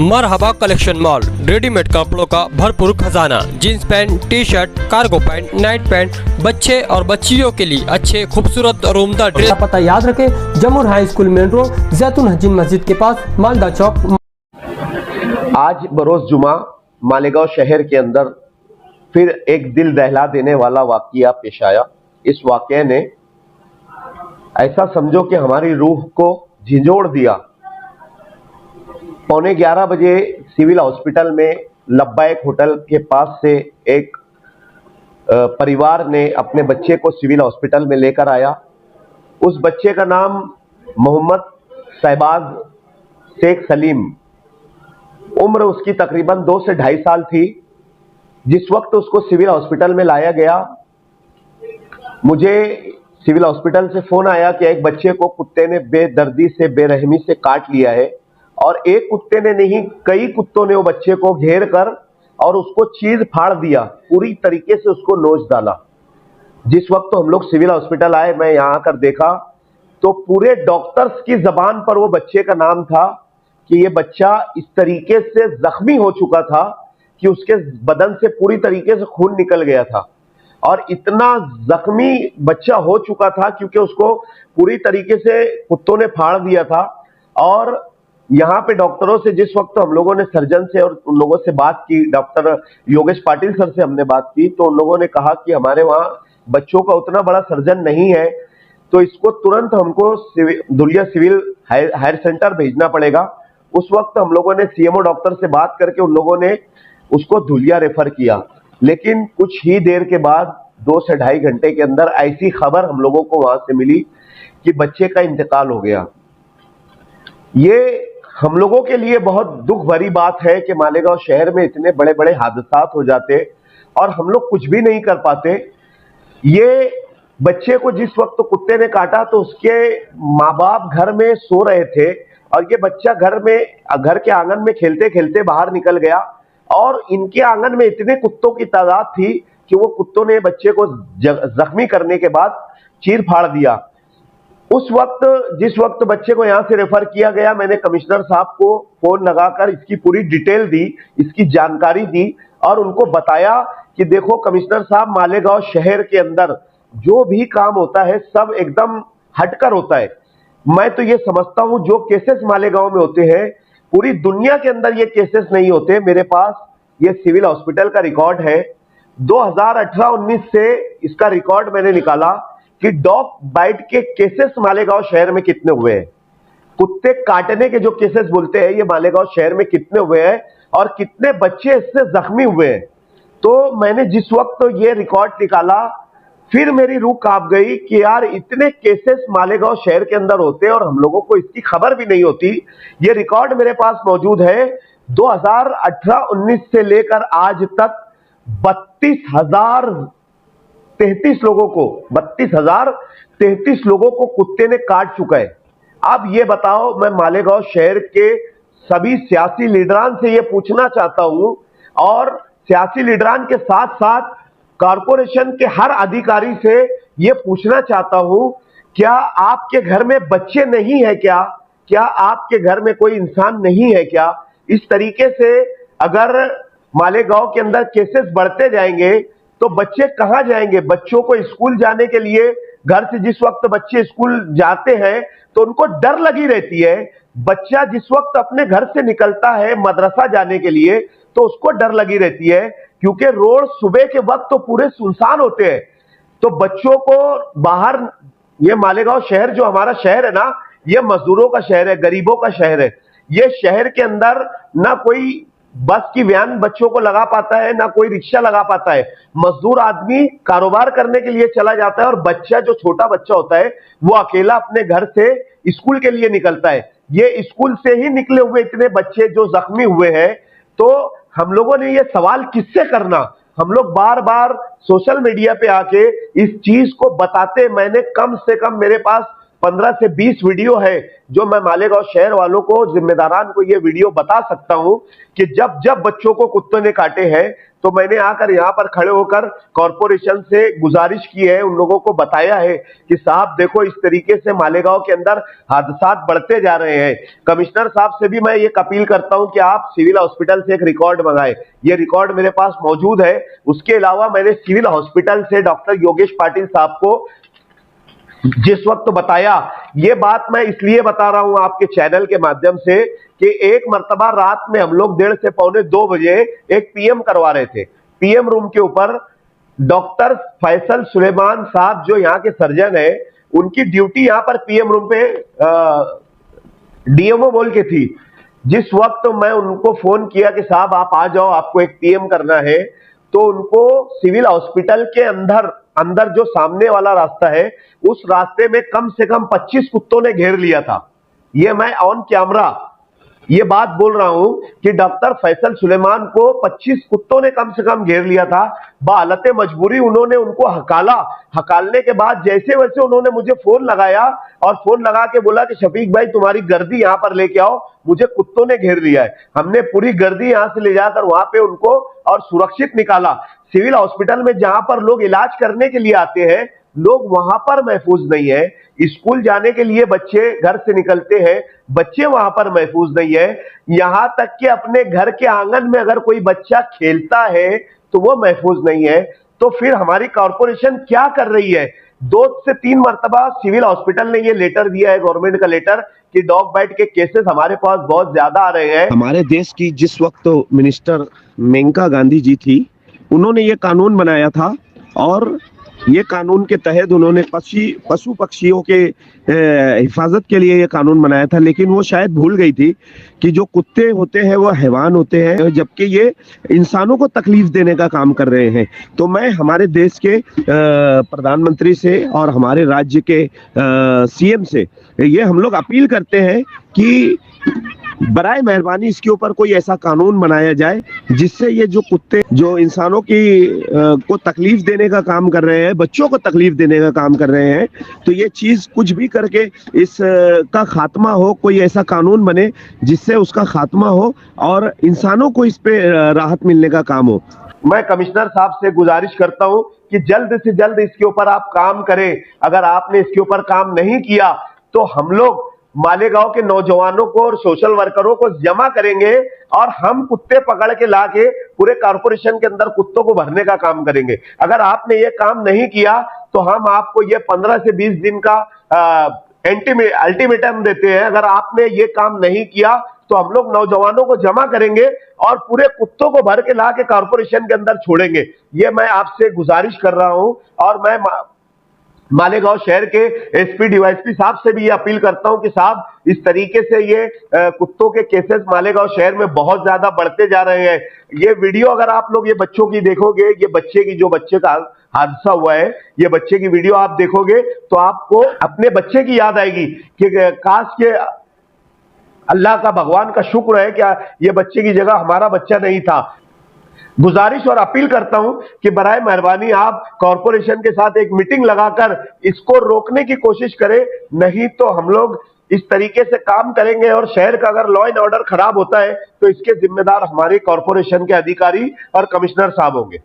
मरहबा collection mall, readymade कपड़ों का भरपूर खजाना, jeans pant, T shirt, cargo pant, night pant, बच्चे और बच्चियों के लिए अच्छे खूबसूरत और उम्दा ड्रेस। पता याद रखें, जमुर हाई स्कूल मेन रोड, जैतून हजीन मस्जिद के पास, मालदा चौक। आज बरोज जुमा मालेगांव शहर के अंदर फिर एक दिल दहला देने वाला वाकया पेश आया। इस वाकये ने ऐसा समझो कि हमारी रूह को झिंझोड़ दिया। 11:15 बजे सिविल हॉस्पिटल में लब्बाइक होटल के पास से एक परिवार ने अपने बच्चे को सिविल हॉस्पिटल में लेकर आया। उस बच्चे का नाम मोहम्मद शहबाज शेख सलीम, उम्र उसकी तकरीबन 2 से 2.5 साल थी। जिस वक्त उसको सिविल हॉस्पिटल में लाया गया, मुझे सिविल हॉस्पिटल से फोन आया कि एक बच्चे को कुत्ते ने बेदर्दी से, बेरहमी से काट लिया है, और एक कुत्ते ने नहीं, कई कुत्तों ने वो बच्चे को घेर कर और उसको चीर फाड़ दिया, पूरी तरीके से उसको नोच डाला। जिस वक्त तो हम लोग सिविल हॉस्पिटल आए, मैं यहां आकर देखा तो पूरे डॉक्टर्स की जबान पर वो बच्चे का नाम था कि ये बच्चा इस तरीके से जख्मी हो चुका था कि उसके बदन से पूरी तरीके से खून निकल गया था। और इतना जख्मी बच्चा हो चुका था क्योंकि उसको पूरी तरीके से कुत्तों ने फाड़ दिया था। और यहाँ पे डॉक्टरों से जिस वक्त हम लोगों ने, सर्जन से और उन लोगों से बात की, डॉक्टर योगेश पाटिल सर से हमने बात की, तो उन लोगों ने कहा कि हमारे वहाँ बच्चों का उतना बड़ा सर्जन नहीं है, तो इसको तुरंत हमको धुलिया सिविल हायर सेंटर भेजना पड़ेगा। उस वक्त हम लोगों ने सीएमओ डॉक्टर से बात करके उन लोगों ने उसको धुलिया रेफर किया। लेकिन कुछ ही देर के बाद 2 से 2.5 घंटे के अंदर ऐसी खबर हम लोगों को वहां से मिली कि बच्चे का इंतकाल हो गया। ये हम लोगों के लिए बहुत दुख भरी बात है कि मालेगांव शहर में इतने बड़े बड़े हादसा हो जाते और हम लोग कुछ भी नहीं कर पाते। ये बच्चे को जिस वक्त तो कुत्ते ने काटा तो उसके माँ बाप घर में सो रहे थे और ये बच्चा घर के आंगन में खेलते खेलते बाहर निकल गया, और इनके आंगन में इतने कुत्तों की तादाद थी कि वो कुत्तों ने बच्चे को जख्मी करने के बाद चीर फाड़ दिया। उस वक्त जिस वक्त बच्चे को यहां से रेफर किया गया, मैंने कमिश्नर साहब को फोन लगाकर इसकी पूरी डिटेल दी, इसकी जानकारी दी और उनको बताया कि देखो कमिश्नर साहब, मालेगांव शहर के अंदर जो भी काम होता है सब एकदम हटकर होता है। मैं तो ये समझता हूं जो केसेस मालेगांव में होते हैं पूरी दुनिया के अंदर ये केसेस नहीं होते। मेरे पास ये सिविल हॉस्पिटल का रिकॉर्ड है, 2018-19 से इसका रिकॉर्ड मैंने निकाला कि डॉग बाइट के केसेस मालेगांव शहर में कितने हुए हैं, कुत्ते काटने के जो केसेस बोलते हैं ये मालेगांव शहर में कितने हुए हैं और कितने बच्चे इससे जख्मी हुए हैं। तो मैंने जिस वक्त तो ये रिकॉर्ड निकाला, फिर मेरी रूह कांप गई कि यार इतने केसेस मालेगांव शहर के अंदर होते हैं और हम लोगों को इसकी खबर भी नहीं होती। ये रिकॉर्ड मेरे पास मौजूद है, 2018-19 से लेकर आज तक 32,033 लोगों को कुत्ते ने काट चुका है। अब ये बताओ, मैं मालेगांव शहर के सभी सियासी लीडरान से ये पूछना चाहता हूं और सियासी लीडरान के साथ साथ कॉरपोरेशन के हर अधिकारी से ये पूछना चाहता हूं, क्या आपके घर में बच्चे नहीं है क्या? क्या आपके घर में कोई इंसान नहीं है क्या? इस तरीके से अगर मालेगांव के अंदर केसेस बढ़ते जाएंगे तो बच्चे कहां जाएंगे? बच्चों को स्कूल जाने के लिए घर से जिस वक्त बच्चे स्कूल जाते हैं तो उनको डर लगी रहती है। बच्चा जिस वक्त अपने घर से निकलता है मदरसा जाने के लिए तो उसको डर लगी रहती है, क्योंकि रोड सुबह के वक्त तो पूरे सुनसान होते हैं। तो बच्चों को बाहर, ये मालेगांव शहर जो हमारा शहर है ना, ये मजदूरों का शहर है, गरीबों का शहर है। ये शहर के अंदर ना कोई बस की वैन बच्चों को लगा पाता है, ना कोई रिक्शा लगा पाता है। मजदूर आदमी कारोबार करने के लिए चला जाता है और बच्चा, जो छोटा बच्चा होता है, वो अकेला अपने घर से स्कूल के लिए निकलता है। ये स्कूल से ही निकले हुए इतने बच्चे जो जख्मी हुए हैं, तो हम लोगों ने ये सवाल किससे करना? हम लोग बार बार सोशल मीडिया पे आके इस चीज को बताते, मैंने कम से कम मेरे पास 15 से 20 वीडियो है जो मैं मालेगांव शहर वालों को, जिम्मेदारान को ये वीडियो बता सकता हूं कि जब जब बच्चों को कुत्तों ने काटे हैं तो मैंने आकर यहां पर खड़े होकर कॉरपोरेशन से गुजारिश की है, उन लोगों को बताया है कि साहब देखो इस तरीके से मालेगांव के अंदर हादसात बढ़ते जा रहे हैं। कमिश्नर साहब से भी मैं ये अपील करता हूं कि आप सिविल हॉस्पिटल से एक रिकॉर्ड मंगाएं। ये रिकॉर्ड मेरे पास मौजूद है। उसके अलावा मैंने सिविल हॉस्पिटल से डॉक्टर योगेश पाटिल साहब को जिस वक्त बताया, ये बात मैं इसलिए बता रहा हूं आपके चैनल के माध्यम से कि एक मर्तबा रात में हम लोग 1:30 से पौने 2 बजे एक पीएम करवा रहे थे। पीएम रूम के ऊपर डॉक्टर फैसल सुलेमान साहब जो यहाँ के सर्जन है, उनकी ड्यूटी यहाँ पर पीएम रूम पे डीएमओ बोल के थी। जिस वक्त मैं उनको फोन किया कि साहब आप आ जाओ, आपको एक पीएम करना है, तो उनको सिविल हॉस्पिटल के अंदर जो सामने वाला रास्ता है, उस रास्ते में कम से कम 25 कुत्तों ने घेर लिया था। ये मैं ऑन कैमरा ये बात बोल रहा हूं कि डॉक्टर फैसल सुलेमान को 25 कुत्तों ने कम से कम घेर लिया था। बालते मजबूरी उन्होंने उनको हकाला। हकालने के बाद जैसे वैसे उन्होंने मुझे फोन लगाया और फोन लगा के बोला कि शफीक भाई तुम्हारी गर्दी यहां पर लेके आओ, मुझे कुत्तों ने घेर लिया है। हमने पूरी गर्दी यहां से ले जाकर वहां पे उनको और सुरक्षित निकाला। सिविल हॉस्पिटल में जहां पर लोग इलाज करने के लिए आते हैं, लोग वहां पर महफूज नहीं है। स्कूल जाने के लिए बच्चे घर से निकलते हैं, बच्चे वहां पर महफूज नहीं है। यहां तक कि अपने घर के आंगन में अगर कोई बच्चा खेलता है तो वो महफूज नहीं है। तो फिर हमारी कॉरपोरेशन क्या कर रही है? 2 से 3 मर्तबा सिविल हॉस्पिटल ने ये लेटर दिया है, गवर्नमेंट का लेटर, कि डॉग बाइट के केसेस हमारे पास बहुत ज्यादा आ रहे हैं। हमारे देश की जिस वक्त मिनिस्टर मेनका गांधी जी थी, उन्होंने ये कानून बनाया था और ये कानून के तहत उन्होंने पशु पक्षियों के हिफाजत के लिए ये कानून बनाया था। लेकिन वो शायद भूल गई थी कि जो कुत्ते होते हैं वो हैवान होते हैं, जबकि ये इंसानों को तकलीफ देने का काम कर रहे हैं। तो मैं हमारे देश के प्रधानमंत्री से और हमारे राज्य के सीएम से ये हम लोग अपील करते हैं कि बराए मेहरबानी इसके ऊपर कोई ऐसा कानून बनाया जाए जिससे ये जो कुत्ते जो इंसानों की को तकलीफ देने का काम कर रहे हैं, बच्चों को तकलीफ देने का काम कर रहे हैं, तो ये चीज कुछ भी करके इस का खात्मा हो। कोई ऐसा कानून बने जिससे उसका खात्मा हो और इंसानों को इस पे राहत मिलने का काम हो। मैं कमिश्नर साहब से गुजारिश करता हूं कि जल्द से जल्द इसके ऊपर आप काम करें। अगर आपने इसके ऊपर काम नहीं किया तो हम लोग मालेगांव के नौजवानों को और सोशल वर्करों को जमा करेंगे और हम कुत्ते पकड़ के लाके पूरे कॉरपोरेशन के अंदर कुत्तों को भरने का काम करेंगे। अगर आपने ये काम नहीं किया तो हम आपको ये 15 से 20 दिन का अल्टीमेटम देते हैं। अगर आपने ये काम नहीं किया तो हम लोग नौजवानों को जमा करेंगे और पूरे कुत्तों को भर के ला के कॉरपोरेशन के अंदर छोड़ेंगे। ये मैं आपसे गुजारिश कर रहा हूं और मैं मालेगांव शहर के एसपी डीवाईएसपी साहब से भी ये अपील करता हूं कि साहब इस तरीके से ये कुत्तों के केसेस मालेगांव शहर में बहुत ज्यादा बढ़ते जा रहे हैं। ये वीडियो अगर आप लोग ये बच्चों की देखोगे, ये बच्चे का हादसा हुआ है, ये बच्चे की वीडियो आप देखोगे तो आपको अपने बच्चे की याद आएगी कि काश के अल्लाह का, भगवान का शुक्र है क्या ये बच्चे की जगह हमारा बच्चा नहीं था। गुजारिश और अपील करता हूं कि बराए मेहरबानी आप कॉरपोरेशन के साथ एक मीटिंग लगाकर इसको रोकने की कोशिश करें, नहीं तो हम लोग इस तरीके से काम करेंगे और शहर का अगर लॉ एंड ऑर्डर खराब होता है तो इसके जिम्मेदार हमारे कॉरपोरेशन के अधिकारी और कमिश्नर साहब होंगे।